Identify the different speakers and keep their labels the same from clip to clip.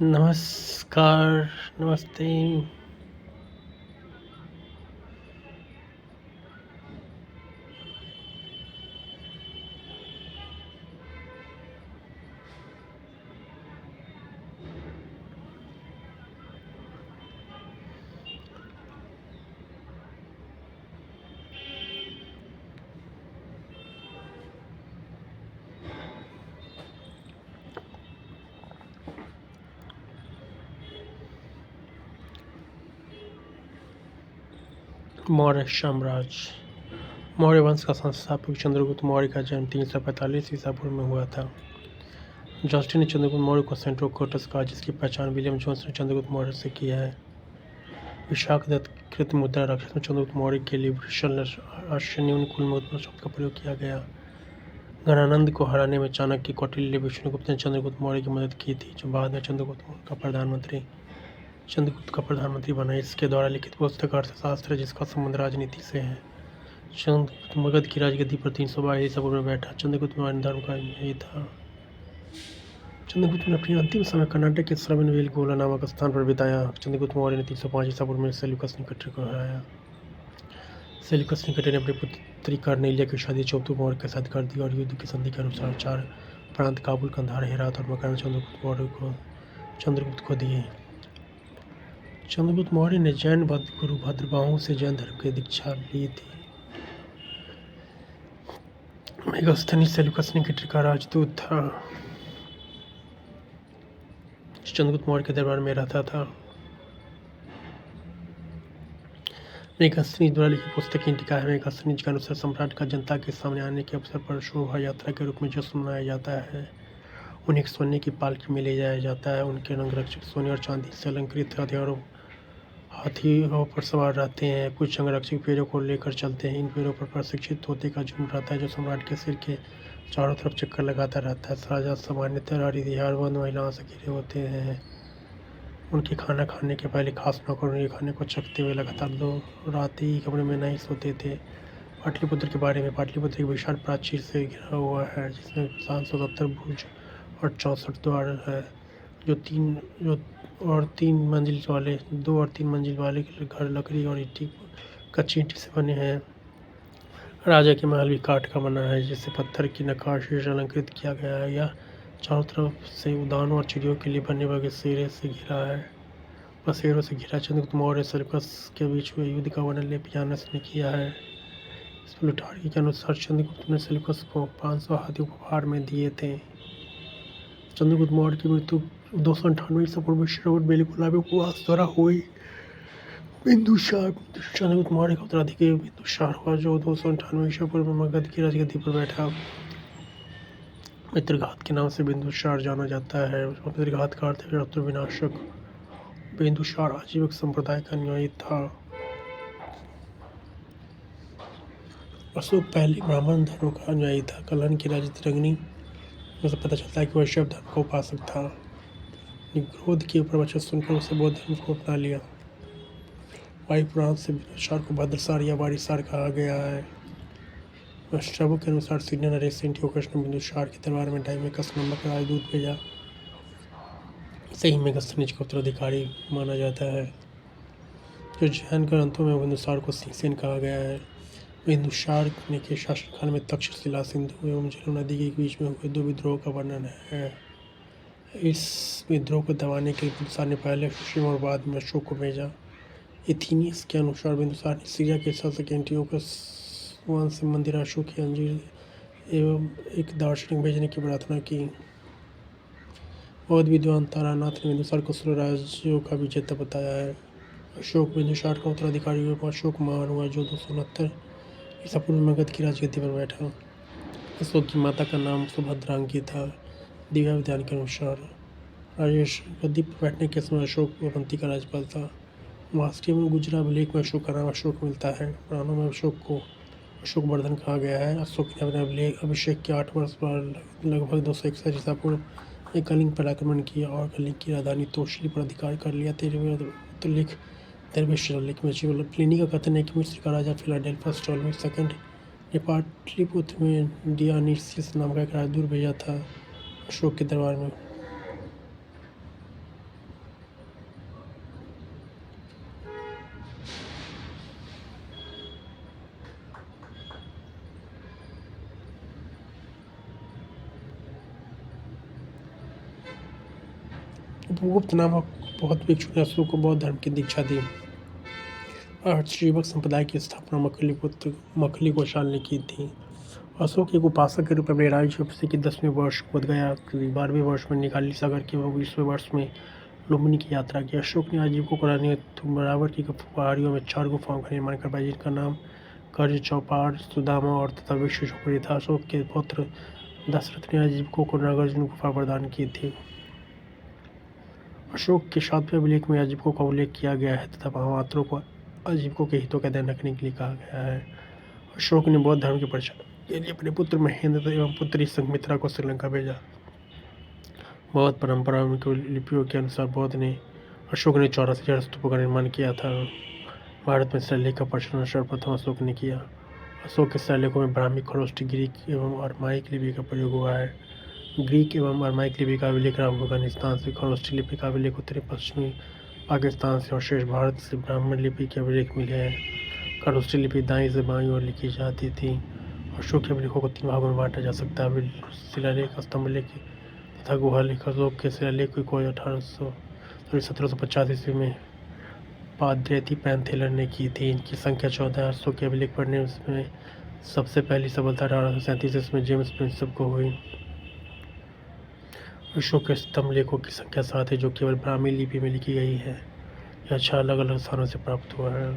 Speaker 1: नमस्कार, नमस्ते। मौर्य साम्राज्य। मौर्य वंश का संस्थापक चंद्रगुप्त मौर्य का जन्म 345 ईसा पूर्व में हुआ था। जस्टिन ने चंद्रगुप्त मौर्य को सेंट्रोकोटस कहा, जिसकी पहचान विलियम जोन्स ने चंद्रगुप्त मौर्य से की है। विशाखदत्त मुद्रा राक्षस में चंद्रगुप्त मौर्य के लिए वृषल अश्वन्यून कुल मुद्रा शब्द का प्रयोग किया गया। गणानंद को हराने में चाणक्य कौटिल्य विष्णुगुप्त ने चंद्रगुप्त मौर्य की मदद की थी, जो बाद में चंद्रगुप्त का प्रधानमंत्री बना। इसके द्वारा लिखित पुस्तक अर्थशास्त्र है, जिसका संबंध राजनीति से है। चंद्रगुप्त मगध की राजगद्दी पर 322 ईसा पूर्व में बैठा। चंद्रगुप्त मौर्य धर्म का यही था। चंद्रगुप्त ने अपने अंतिम समय कर्नाटक के श्रवणबेलगोला नामक स्थान पर बिताया। चंद्रगुप्त मौर्य ने 305 ईसा पूर्व में सेल्यूकस निकटर को हराया। सेल्यूकस निकटर ने अपनी पुत्री कार्नेलिया की शादी चौथुक मौर्य के साथ कर दी और युद्ध की संधि के अनुसार 4 प्रांत काबुल, कंधार, हेरात और मकरान चंद्रगुप्त को दिए। चंद्रगुप्त मौर्य ने जैन गुरु भद्रबाहु से जैन धर्म की दीक्षा ली थी। मेगास्थनीज सेल्यूकस निकेटर का राजदूत था। चंद्रगुप्त मौर्य के दरबार में रहता था। मेगास्थनीज द्वारा लिखी पुस्तक इंडिका है। मेगास्थनीज के अनुसार सम्राट का जनता के सामने आने के अवसर पर शोभा यात्रा के रूप में जश्न मनाया जाता है। उन्हें सोने की पालकी में ले जाया जाता है। उनके अंगरक्षक सोने और चांदी से अलंकृत हथियारों हाथियों पर सवार रहते हैं। कुछ अंगरक्षक पेड़ों को लेकर चलते हैं। इन पेड़ों पर प्रशिक्षित तोते का झुंड रहता है, जो सम्राट के सिर के चारों तरफ चक्कर लगाता रहता है। राजा सामान्यतः हथियारबंद महिलाओं से घिरे होते हैं। उनके खाना खाने के पहले खास नौकर उनके खाने को चखते हुए लगातार रात ही कमरे में नहीं सोते थे। पाटलिपुत्र के बारे में, पाटलिपुत्र एक विशाल प्राचीर से घिरा हुआ है, जिसमें 770 भुज और 64 द्वार है, जो 2 और 3 मंजिल वाले घर लकड़ी और कच्ची ईंट से बने हैं। राजा के महल भी काठ का बना है, जिसे पत्थर की नक्काशी से अलंकृत किया गया है। यह चारों तरफ से उद्यानों और चिड़ियों के लिए बनने वाले बसेरों से घिरा। चंद्रगुप्त मौर्य सेल्यूकस के बीच हुए युद्ध का वर्णन लेपियानस ने किया है। प्लूटार्की के अनुसार चंद्रगुप्त ने सेल्यूकस को 500 हाथी उपहार में दिए थे। चंद्रगुप्त मौर्य की मृत्यु 298 ईसा पूर्व में श्रवणबेलगोला में उपवास द्वारा हुई। बिंदुसार चंद्रगुप्त मौर्य का उत्तराधिकारी बिंदुसार हुआ, जो 298 ईसा पूर्व में मगध की राजगद्दी पर बैठा। मित्रघात के नाम से बिंदुसार जाना जाता है। मित्रघात का अर्थ है शत्रु विनाशक। बिंदुसार आजीवक संप्रदाय का अनुयायी था। अशोक पहले ब्राह्मण धर्म का अनुयायी था। कलहन की राजतरंगिणी में से पता चलता है कि वह शैव धर्म का उपासक था। निग्रोध के प्रवचन सुनकर उसे बौद्ध धर्म को अपना लिया। वायु पुराण से बिंदुसार को भद्रसार या वारिसार कहा गया है। स्ट्रैबो के अनुसार सीनियर नरेश एंटियोकस ने बिंदुसार के दरबार में डाइमेकस नामक राजदूत भेजा। इसे ही मेगास्थनीज का उत्तराधिकारी माना जाता है। जो जैन ग्रंथों में बिंदुसार को सिंहसेन कहा गया है। बिंदुसार के शासनकाल में तक्षशिला, सिंधु एवं झेलम नदी के बीच में हुए 2 विद्रोह का वर्णन है। इस विद्रोह को दबाने के लिए बिंदुसार ने पहले सुशीम और बाद में अशोक को भेजा। एथीनियस के अनुसार बिंदुसार ने सीरिया के शासक एंटियोकस वंश से मंदिर, अशोक की अंजीर एवं एक दार्शनिक भेजने की प्रार्थना की। बौद्ध विद्वान तारानाथ ने बिंदुसार को 16 राज्यों का विजेता बताया है। अशोक बिंदुसार का उत्तराधिकारी हुआ। अशोक महान हुआ, जो 269 ईसा पूर्व में मगध की राजगद्दी पर बैठा। अशोक की माता का नाम सुभद्रांगी था। दिव्या विद्वान के अनुसार राजेश गद्दी पर बैठने के समय अशोक अवंती का राज्यपाल था। महाराष्ट्र में गुजरा अभिलेख में अशोक का नाम अशोक मिलता है। पुराणों में अशोक को अशोक वर्धन कहा गया है। अशोक ने अपने अभिषेक के 8 वर्ष बाद लगभग 261 ईसा पूर्व में कलिंग पर आक्रमण किया और कलिंग की राजधानी तोशली पर अधिकार कर लिया। 13वें उत्तरलेख शिलालेख में प्लिनी का कथन है कि मिस्र का राजा फिलाडेल्फस टॉलमी सेकंड ने पाटलिपुत्र में डियोनिसियस नाम का एक राजदूत भेजा था अशोक के दरबार में। गुप्त नामक बौद्ध भिक्षु ने अशोक को बौद्ध धर्म की दीक्षा दी। अर्धसेवक संप्रदाय की स्थापना मखली गोशाल ने की थी। अशोक एक उपासक के रूप में राज्य के 10वें वर्ष बोध गया की 12वें वर्ष में निकाली सागर के 20वें वर्ष में लुम्बिनी की यात्रा की। अशोक ने आजीविका को रहने हेतु बराबर की पहाड़ियों में 4 गुफाओं का निर्माण करवाया, जिनका नाम कर्ज, चौपाड़, सुदामा और तथा विश्व झोपड़ी था। अशोक के पुत्र दशरथ ने आजीविका को नागार्जुन गुफा प्रदान की थी। अशोक के 7वें अभिलेख में आजीविका का उल्लेख किया गया है तथा महामात्रों को आजीविका के हितों का ध्यान रखने के लिए कहा गया है। अशोक ने बौद्ध धर्म के प्रचार के लिए अपने पुत्र महेंद्र एवं पुत्री संघमित्रा को श्रीलंका भेजा। बौद्ध परंपरा की लिपियों के अनुसार अशोक ने 84,000 स्तूपों का निर्माण किया था। भारत में शिलालेख का प्रचलन सर्वप्रथम अशोक ने किया। अशोक के शिलालेखों में ब्राह्मी, खरोष्टी, ग्रीक एवं अरमाइक लिपि का प्रयोग हुआ है। ग्रीक एवं अरमाइक लिपि का अभिलेख अफगानिस्तान से, खरोष्टी लिपि का अभिलेख उत्तरी पश्चिमी पाकिस्तान से और शेष भारत से ब्राह्मण लिपि के अभिलेख मिले हैं। खरोष्टी लिपि दाईं से बाईं ओर लिखी जाती थी। अशोक के अभिलेखों को 3 भागों में बांटा जा सकता है: शिलालेख, स्तंभलेख तथा गुहालेख। अशोक के शिलालेख की 1750 ईस्वी में पाद्रेती पैंथेलर ने की थी। इनकी संख्या 14 है। अशोक के अभिलेख पढ़ने में सबसे पहली सफलता 1837 ईस्वी में जेम्स प्रिंसेप को हुई। अशोक के स्तंभलेखों की संख्या 7 है, जो केवल ब्राह्मी लिपि में लिखी गई है। यह 6 अलग अलग स्थानों से प्राप्त हुआ है।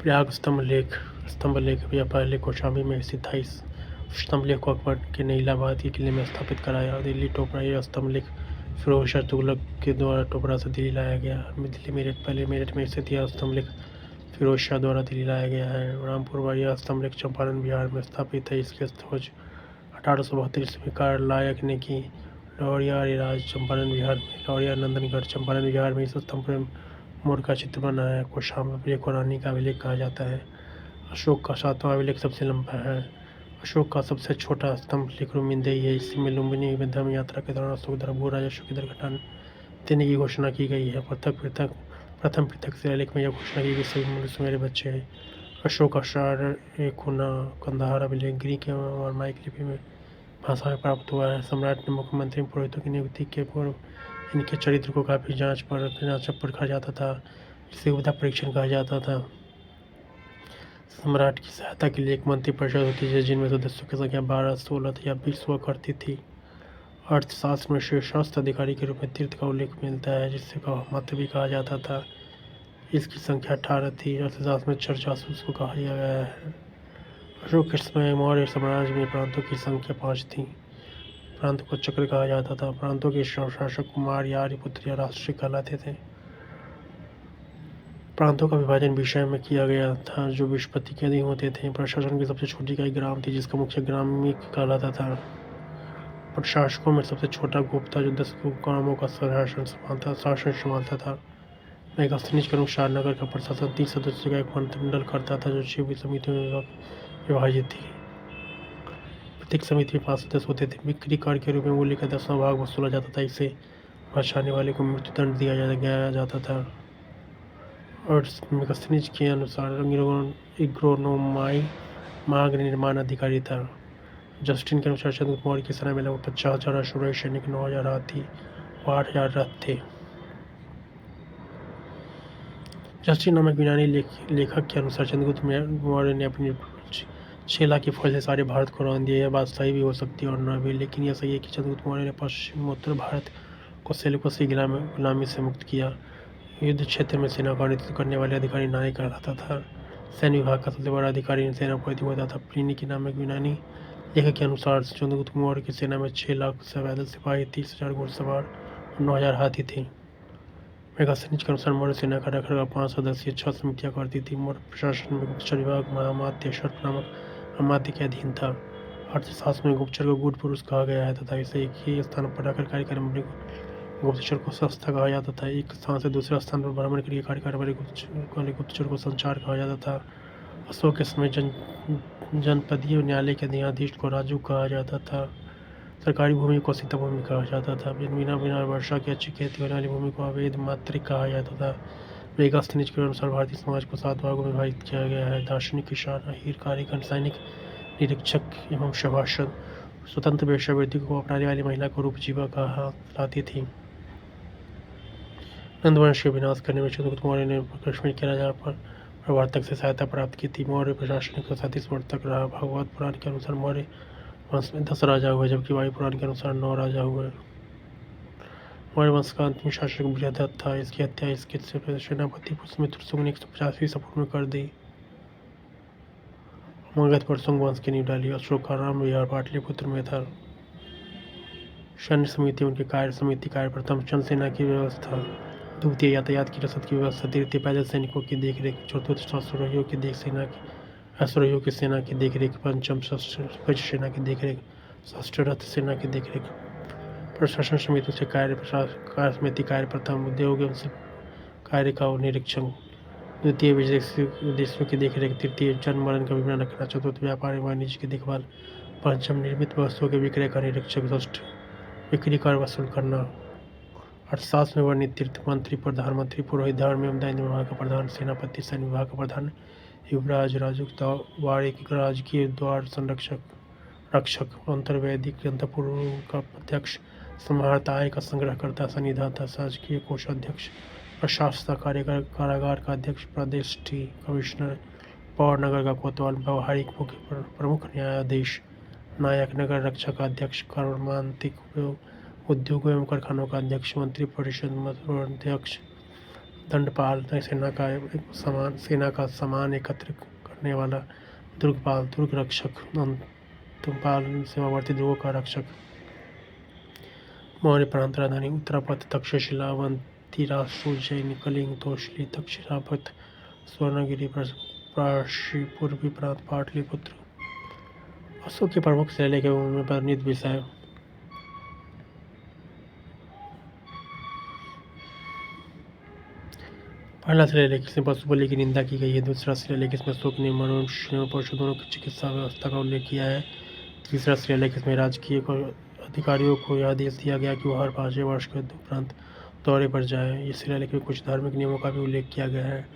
Speaker 1: प्रयाग स्तंभलेख या पहले कौशाम्बी में स्थित था। इस स्तंभलेख को अकबर के ने इलाहाबाद के किले में स्थापित कराया। दिल्ली टोपरा यह स्तंभलेख फिरोज शाह तुगलक के द्वारा टोपरा से दिल्ली लाया गया। पहले मेरठ में स्थित यह स्तंभलेख फिरोज शाह द्वारा दिल्ली लाया गया है। रामपुर यह स्तंभलेख चंपारण बिहार में स्थापित है। इसकी खोज 1872 ईस्वी में कार्ल लायक ने की। लौरिया राज चंपारण बिहार में, लौरिया नंदनगढ़ चंपारण बिहार में इस स्तंभ पर मोर का चित्र बना है। कौशाम्बी अभिलेख को रानी का अभिलेख कहा जाता है। अशोक का 7वां अभिलेख सबसे लंबा है। अशोक का सबसे छोटा स्तंभलेख रुमिंदेई है। इसमें लुम्बिनी में धर्म यात्रा के दौरान अशोक द्वारा भू-राजस्व की दर देने की घोषणा की गई है। प्रथम पृथक शिलालेख में यह घोषणा की गई सभी मनुष्य मेरे बच्चे हैं। अशोक का शार-ए-खुना कंदाहार अभिलेख ग्रीक एवं अरमाइक लिपि में भाषा में प्राप्त हुआ है। सम्राट ने मुख्यमंत्री पुरोहितों की नियुक्ति के पूर्व इनके चरित्र को काफी जांच परखा जाता था। इसे विधा परीक्षण कहा जाता था। सम्राट की सहायता के लिए एक मंत्री परिषद होती है, जिनमें सदस्यों की संख्या 12, 16 या 20 हुआ करती थी। अर्थशास्त्र में शीर्षस्थ अधिकारी के रूप में तीर्थ का उल्लेख मिलता है, जिसे मात्र भी कहा जाता था। इसकी संख्या 18 थी। अर्थशास्त्र में चर जासूस को कहा गया है। अशोक के समय मौर्य साम्राज्य में प्रांतों की संख्या 5 थी। प्रांत को चक्र कहा जाता था। प्रांतों के शासक कुमार या आर्यपुत्र या राष्ट्रीय कहलाते थे। प्रांतों का विभाजन विषय में किया गया था, जो विस्पत्ति के अधीन होते थे। प्रशासन की सबसे छोटी इकाई ग्राम थी, जिसका मुख्य ग्रामिक कहलाता था। प्रशासकों में सबसे छोटा गोप था, जो 10 ग्रामों का शासन संभालता था। मेगास्थनीज के अनुसार नगर का प्रशासन 30 सदस्यों का एक मंत्रिमंडल करता था, जो 6 समितियों में विभाजित थी। प्रत्येक समिति में 5 सदस्य होते थे। बिक्री कर के रूप में मूल्य का 10वां भाग वसूला जाता था। इसे बचाने वाले को मृत्युदंड दिया जाता था। और मेगास्थनीज के अनुसार एग्रोनोमाई मार्ग निर्माण अधिकारी था। जस्टिन के अनुसार चंद्रगुप्त मौर्य की सेना में लगभग 50,000 अश्वारोही सैनिक, 9,000 हाथी और 8,000 रथ थे। जस्टिन नामक यूनानी लेखक के अनुसार चंद्रगुप्त मौर्य ने अपनी 6 लाख की फौज से सारे भारत को रौंद दिया। यह बात सही भी हो सकती है और न भी, लेकिन यह सही है कि चंद्रगुप्त मौर्य ने पश्चिमोत्तर भारत को सेल्यूकस की गुलामी से मुक्त किया। युद्ध क्षेत्र में सेना का नेतृत्व करने वाले अधिकारी नायक कहलाता था। सैन्य विभाग का सबसे बड़ा अधिकारी सेनापति होता था। प्लिनी की नामक यूनानी लेखक के अनुसार चंद्रगुप्त मौर्य की सेना में 6 लाख पैदल सिपाही, 30,000 घुड़सवार और 9,000 हाथी थे। मेगास्थनीज के अनुसार मौर्य सेना का रखरखाव 5 सदस्यीय 6 समितियां करती थी। मौर्य प्रशासन में गुप्तचर विभाग महामात्य सर्प नामक अमात्य के अधीन था। अर्थशास्त्र में गुप्तचर को गुड पुरुष कहा गया है तथा इसे एक ही स्थान पर रहकर कार्य करने वाले गुप्तचर को संस्था कहा जाता था। एक स्थान से दूसरे स्थान पर भ्रमण के लिए कार्य करने वाले गुप्तचर को संचार कहा जाता था। अशोक के समय जनपदीय न्यायालय के न्यायाधीश को राजू कहा जाता था। सरकारी भूमि को सीता भूमि कहा जाता था। बिना वर्षा की अच्छी खेती होने वाली भूमि को अवैध मात्रिक कहा जाता था। मेगास्थनीज के अनुसार भारतीय समाज को 7 भागों में विभाजित किया गया है: दार्शनिक, किसान, अहीर, कारीगर, सैनिक, निरीक्षक एवं सभासद। स्वतंत्र वेश्यावृत्ति को अपनाने वाली महिला को रूपजीवा कहलाती थी। नंदवंश के विनाश करने में चंद्रगुप्त मौर्य ने कश्मीर के राजा पर प्रवर्तक से सहायता प्राप्त की थी। मौर्य प्रशासन 137 वर्ष तक रहा। भागवत पुराण के अनुसार मौर्य वंश में 10 राजा हुए, जबकि वायु पुराण के अनुसार 9 राजा हुए। मौर्य वंश का अंतिम शासक बृहदत्त था। इसकी हत्या इसके सेनापति पुष्यमित्र शुंग ने 150 ईसा पूर्व में कर दी। मगध पर शुंग वंश की नींव डाली। अशोक का राम विहार पाटलिपुत्र में था। सैन्य समिति उनके कार्य समिति कार्य प्रथम चल सेना की व्यवस्था, द्वितीय यातायात की रसद की व्यवस्था, तृतीय पैदल सैनिकों की देखरेख, चतुर्थ अश्वारोहियों की सेना की देखरेख, पंचम गज सेना की देखरेख, षष्ठ रथ सेना की देखरेख। प्रशासन समिति से कार्य समिति कार्य प्रथम, उद्योग एवं कार्य का निरीक्षण, द्वितीय उद्देश्यों की देखरेख, तृतीय जन्म मरण का विवरण रखना, चतुर्थ व्यापार एवं वाणिज्य की देखभाल, पंचम निर्मित वस्तुओं के विक्रय का निरीक्षक, षष्ठ बिक्री कर वसूल करना। अर्थशास्त्र में वर्णित तीर्थ मंत्री, प्रधानमंत्री, पुरोहित, धर्म एवं दैन्य विभाग का प्रधान, सेनापति, सैन्य विभाग का प्रधान, युवराज, राजूक, वाणिक, राजकीय द्वार रक्षक, अंतर्वैदिक अंतपुर का अध्यक्ष, सम्राट, आय का संग्रहकर्ता, सन्निधाता, शासकीय कोषाध्यक्ष, प्रशासक, कारागार का अध्यक्ष, प्रदेष्टि, कमिश्नर, पौर नगर का कोतवाल, व्यवहारिक मुख्य प्रमुख न्यायाधीश, नायक, नगर रक्षा का अध्यक्ष, कर्मांतिक, उद्योगों एवं कारखानों का अध्यक्ष, मंत्री परिषद अध्यक्ष, दंडपाल, सेना का सामान एकत्र करने वाला, दुर्गपाल, दुर्ग रक्षक, अंतपाल, सीमावर्ती दुर्गों का रक्षक। मौर्य प्रांत राजधानी उत्तरापथ, तक्षशिला, अवंतिरा, उज्जैन, कलिंग, तोशली, दक्षिणापथ, स्वर्णगिरि, प्राशी, पूर्वी प्रांत, पाटलिपुत्र। अशोक के प्रमुख शिलालेख में वर्णित विषय। पहला शिलालेख इसमें पशु बलि की निंदा की गई है। दूसरा शिलालेख इसमें अशोक ने मनुष्य एवं पशु दोनों की चिकित्सा व्यवस्था का उल्लेख किया है। तीसरा शिलालेख इसमें राजकीय अधिकारियों को यह आदेश दिया गया कि वह हर 5 वर्ष के उपरांत दौरे पर जाए। इस शिलालेख में कुछ धार्मिक नियमों का भी उल्लेख किया गया है।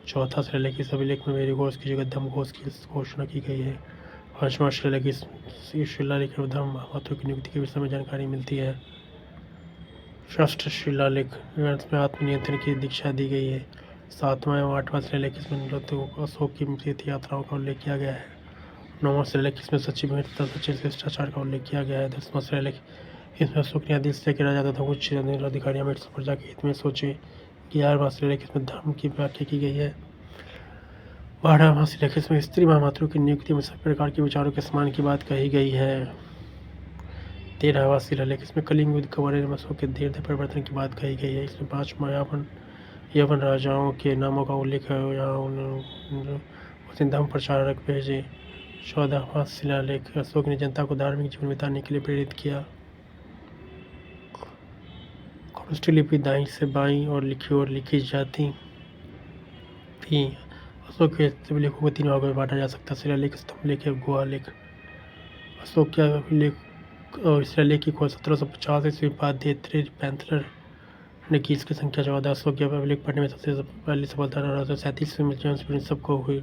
Speaker 1: चौथा शिलालेख इस अभिलेख में मेरी घोष की जगह धम घोष की घोषणा की गई है। पांचवा शिलालेख इस शिलालेख में धर्म महात्मा की नियुक्ति के विषय में जानकारी मिलती है। षष्ठ शिलालेख में आत्मनियंत्रण की दीक्षा दी गई है। सातवां एवं आठवां शिलालेख इसमें अशोक की तीर्थ यात्राओं का उल्लेख किया गया है। नौवां शिलालेख इसमें सचिव तथा सचिव शिष्टाचार का उल्लेख किया गया है। 10वां शिलालेख इसमें अशोक ने आदेश दिया कि राजा तथा उच्च अधिकारी अमृत प्रजा के हित में सोचे। 11वां शिलालेख इसमें धर्म की व्याख्या की गई है। 12वां शिलालेख इसमें स्त्री महामातृ की नियुक्ति में सभी प्रकार के विचारों के सम्मान की बात कही गई है। 13वां शिलालेख इसमें कलिंग युद्ध के बारे में अशोक के धीरे परिवर्तन की बात कही गई है। इसमें 5 यवन राजाओं के नामों का उल्लेख है। यहाँ उन्होंने धर्म प्रचारक भेजे। 14वां शिलालेख अशोक ने जनता को धार्मिक जीवन बिताने के लिए प्रेरित किया। खरोष्ठी लिपि दाईं से बाईं और लिखी जाती थी। अशोक के शिलालेखों को 3 भागों में बांटा जा सकता है: शिलालेख, स्तंभ लेख और गुहा लेख। अशोक के अभिलेख और शिलालेख की खोज 1750 ईस्वी बाद पैंथर ने की। इसकी संख्या 14। अशोक के अभिलेख पढ़ने में सबसे पहली सफलता 1837 में जेम्स प्रिंसप को हुई।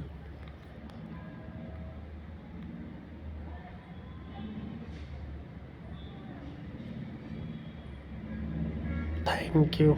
Speaker 1: Thank you.